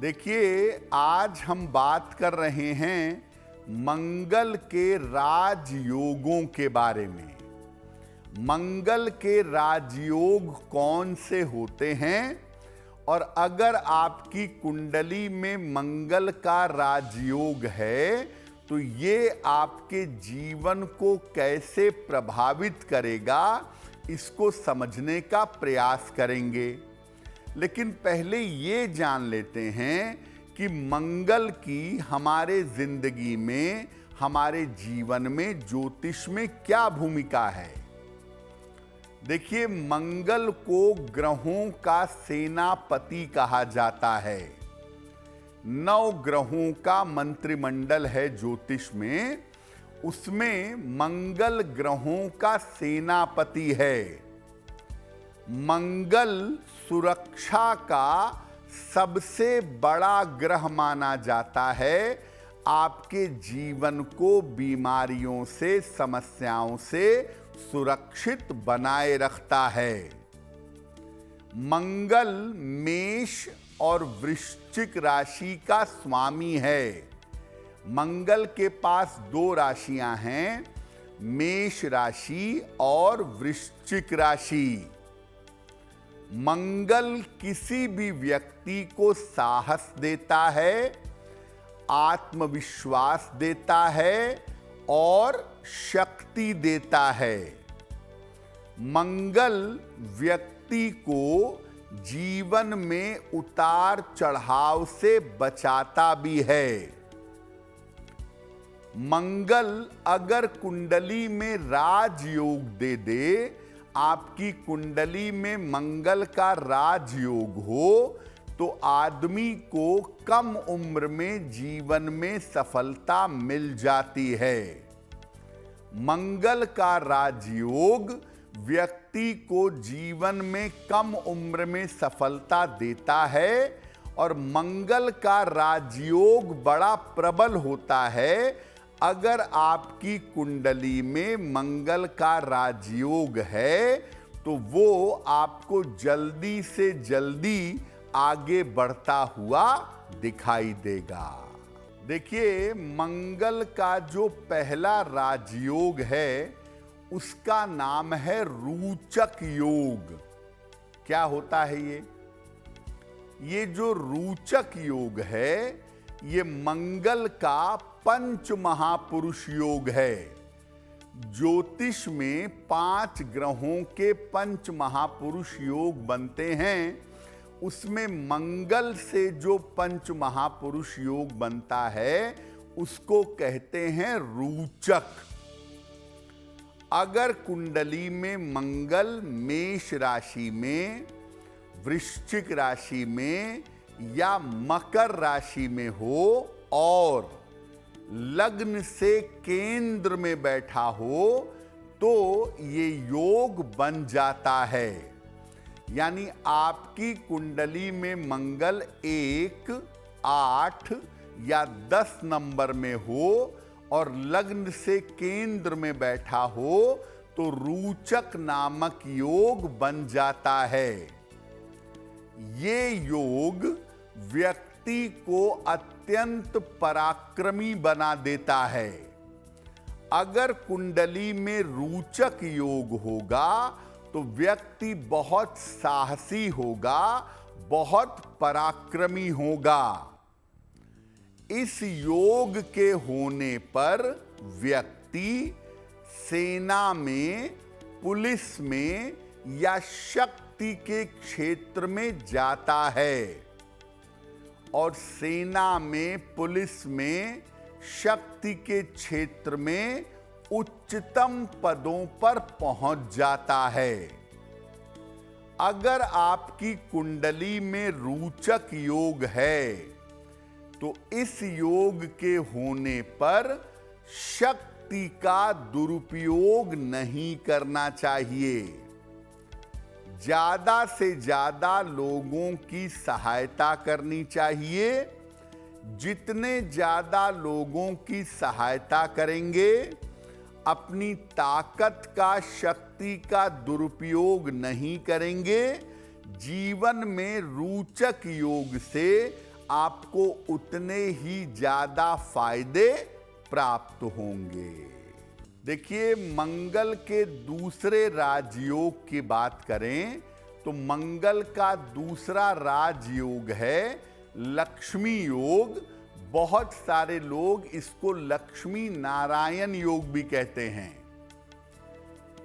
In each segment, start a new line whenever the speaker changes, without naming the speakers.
देखिए, आज हम बात कर रहे हैं मंगल के राजयोगों के बारे में। मंगल के राजयोग कौन से होते हैं और अगर आपकी कुंडली में मंगल का राजयोग है तो ये आपके जीवन को कैसे प्रभावित करेगा, इसको समझने का प्रयास करेंगे। लेकिन पहले ये जान लेते हैं कि मंगल की हमारे जिंदगी में, हमारे जीवन में, ज्योतिष में क्या भूमिका है। देखिए, मंगल को ग्रहों का सेनापति कहा जाता है। 9 ग्रहों का मंत्रिमंडल है ज्योतिष में, उसमें मंगल ग्रहों का सेनापति है। मंगल सुरक्षा का सबसे बड़ा ग्रह माना जाता है। आपके जीवन को बीमारियों से, समस्याओं से सुरक्षित बनाए रखता है। मंगल मेष और वृश्चिक राशि का स्वामी है। मंगल के पास 2 राशियां हैं, मेष राशि और वृश्चिक राशि। मंगल किसी भी व्यक्ति को साहस देता है, आत्मविश्वास देता है और शक्ति देता है। मंगल व्यक्ति को जीवन में उतार चढ़ाव से बचाता भी है। मंगल अगर कुंडली में राजयोग दे, आपकी कुंडली में मंगल का राजयोग हो तो आदमी को कम उम्र में जीवन में सफलता मिल जाती है। मंगल का राजयोग व्यक्ति को जीवन में कम उम्र में सफलता देता है और मंगल का राजयोग बड़ा प्रबल होता है अगर आपकी कुंडली में मंगल का राजयोग है तो वो आपको जल्दी से जल्दी आगे बढ़ता हुआ दिखाई देगा। देखिए, मंगल का जो पहला राजयोग है उसका नाम है रोचक योग। क्या होता है ये जो रोचक योग है ये मंगल का पंच महापुरुष योग है। ज्योतिष में 5 ग्रहों के पंच महापुरुष योग बनते हैं। उसमें मंगल से जो पंच महापुरुष योग बनता है उसको कहते हैं रोचक। अगर कुंडली में मंगल मेष राशि में, वृश्चिक राशि में या मकर राशि में हो और लग्न से केंद्र में बैठा हो तो ये योग बन जाता है। यानी आपकी कुंडली में मंगल 1, 8 या 10 नंबर में हो और लग्न से केंद्र में बैठा हो तो रोचक नामक योग बन जाता है। ये योग व्यक्ति को अत्यंत पराक्रमी बना देता है। अगर कुंडली में रोचक योग होगा तो व्यक्ति बहुत साहसी होगा, बहुत पराक्रमी होगा। इस योग के होने पर व्यक्ति सेना में, पुलिस में या शक्ति के क्षेत्र में जाता है और सेना में, पुलिस में, शक्ति के क्षेत्र में उच्चतम पदों पर पहुंच जाता है। अगर आपकी कुंडली में रोचक योग है तो इस योग के होने पर शक्ति का दुरुपयोग नहीं करना चाहिए। ज्यादा से ज्यादा लोगों की सहायता करनी चाहिए। जितने ज्यादा लोगों की सहायता करेंगे, अपनी ताकत का, शक्ति का दुरुपयोग नहीं करेंगे, जीवन में रोचक योग से आपको उतने ही ज्यादा फायदे प्राप्त होंगे। देखिए, मंगल के दूसरे राजयोग की बात करें तो मंगल का दूसरा राजयोग है लक्ष्मी योग। बहुत सारे लोग इसको लक्ष्मी नारायण योग भी कहते हैं।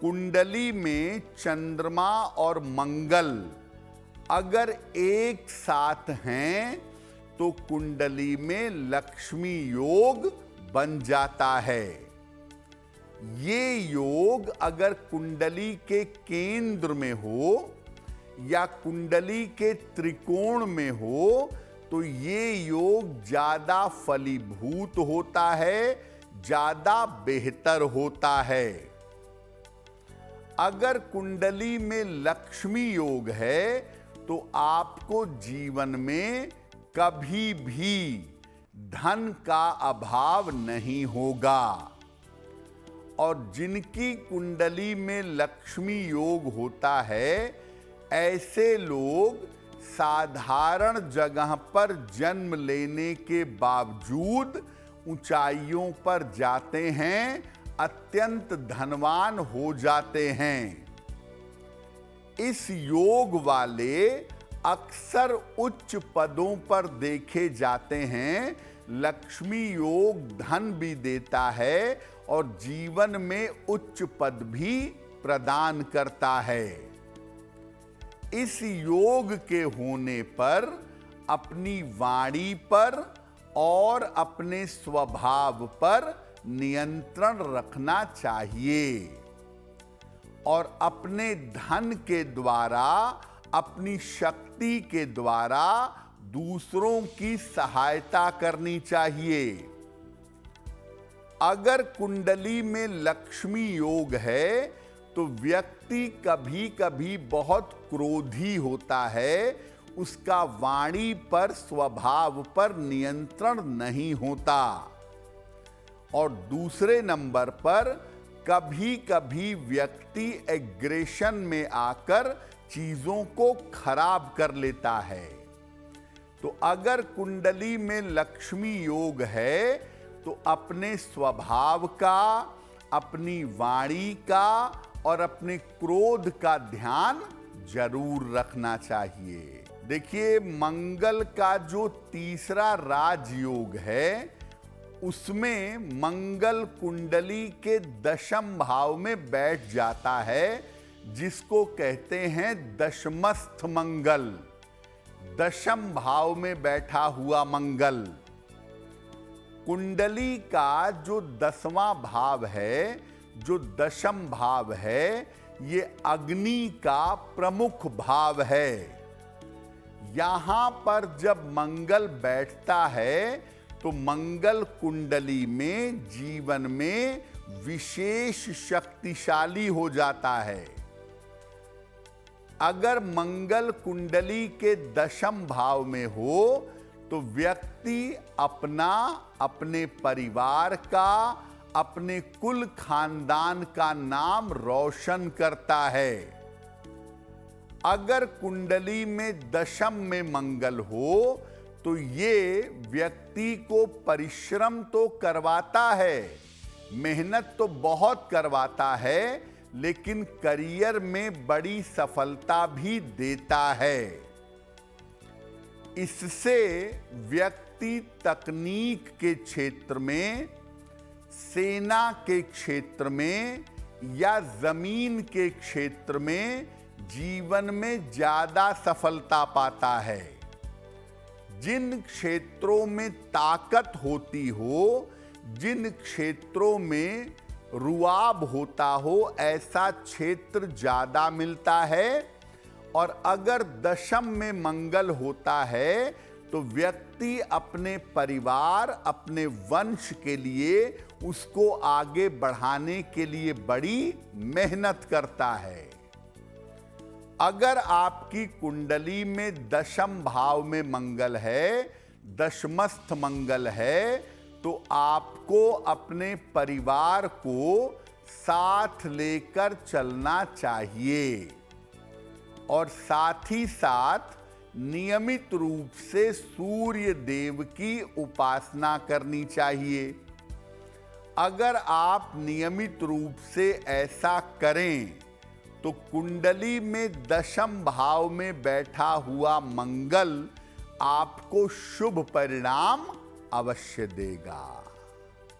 कुंडली में चंद्रमा और मंगल अगर एक साथ हैं तो कुंडली में लक्ष्मी योग बन जाता है। ये योग अगर कुंडली के केंद्र में हो या कुंडली के त्रिकोण में हो तो ये योग ज्यादा फलीभूत होता है, ज्यादा बेहतर होता है। अगर कुंडली में लक्ष्मी योग है तो आपको जीवन में कभी भी धन का अभाव नहीं होगा। और जिनकी कुंडली में लक्ष्मी योग होता है, ऐसे लोग साधारण जगह पर जन्म लेने के बावजूद ऊंचाइयों पर जाते हैं, अत्यंत धनवान हो जाते हैं। इस योग वाले अक्सर उच्च पदों पर देखे जाते हैं। लक्ष्मी योग धन भी देता है और जीवन में उच्च पद भी प्रदान करता है। इस योग के होने पर अपनी वाणी पर और अपने स्वभाव पर नियंत्रण रखना चाहिए और अपने धन के द्वारा, अपनी शक्ति के द्वारा दूसरों की सहायता करनी चाहिए। अगर कुंडली में लक्ष्मी योग है तो व्यक्ति कभी कभी बहुत क्रोधी होता है, उसका वाणी पर, स्वभाव पर नियंत्रण नहीं होता। और दूसरे नंबर पर कभी कभी व्यक्ति एग्रेशन में आकर चीजों को खराब कर लेता है। तो अगर कुंडली में लक्ष्मी योग है तो अपने स्वभाव का, अपनी वाणी का और अपने क्रोध का ध्यान जरूर रखना चाहिए। देखिए, मंगल का जो तीसरा राजयोग है उसमें मंगल कुंडली के दशम भाव में बैठ जाता है, जिसको कहते हैं दशमस्थ मंगल। दशम भाव में बैठा हुआ मंगल। कुंडली का जो 10वां भाव है, जो दशम भाव है, ये अग्नि का प्रमुख भाव है। यहां पर जब मंगल बैठता है तो मंगल कुंडली में जीवन में विशेष शक्तिशाली हो जाता है। अगर मंगल कुंडली के दशम भाव में हो तो व्यक्ति अपना, अपने परिवार का, अपने कुल खानदान का नाम रोशन करता है। अगर कुंडली में दशम में मंगल हो तो ये व्यक्ति को परिश्रम तो करवाता है, मेहनत तो बहुत करवाता है, लेकिन करियर में बड़ी सफलता भी देता है। इससे व्यक्ति तकनीक के क्षेत्र में, सेना के क्षेत्र में या जमीन के क्षेत्र में जीवन में ज्यादा सफलता पाता है। जिन क्षेत्रों में ताकत होती हो, जिन क्षेत्रों में रुआब होता हो, ऐसा क्षेत्र ज्यादा मिलता है। और अगर दशम में मंगल होता है तो व्यक्ति अपने परिवार, अपने वंश के लिए, उसको आगे बढ़ाने के लिए बड़ी मेहनत करता है। अगर आपकी कुंडली में दशम भाव में मंगल है, दशमस्थ मंगल है, तो आपको अपने परिवार को साथ लेकर चलना चाहिए और साथ ही साथ नियमित रूप से सूर्य देव की उपासना करनी चाहिए। अगर आप नियमित रूप से ऐसा करें तो कुंडली में दशम भाव में बैठा हुआ मंगल आपको शुभ परिणाम अवश्य देगा।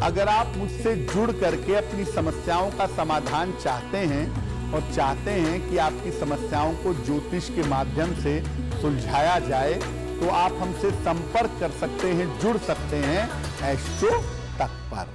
अगर आप मुझसे जुड़ करके अपनी समस्याओं का समाधान चाहते हैं और चाहते हैं कि आपकी समस्याओं को ज्योतिष के माध्यम से सुलझाया जाए, तो आप हमसे संपर्क कर सकते हैं, जुड़ सकते हैं एस्ट्रो तक पर।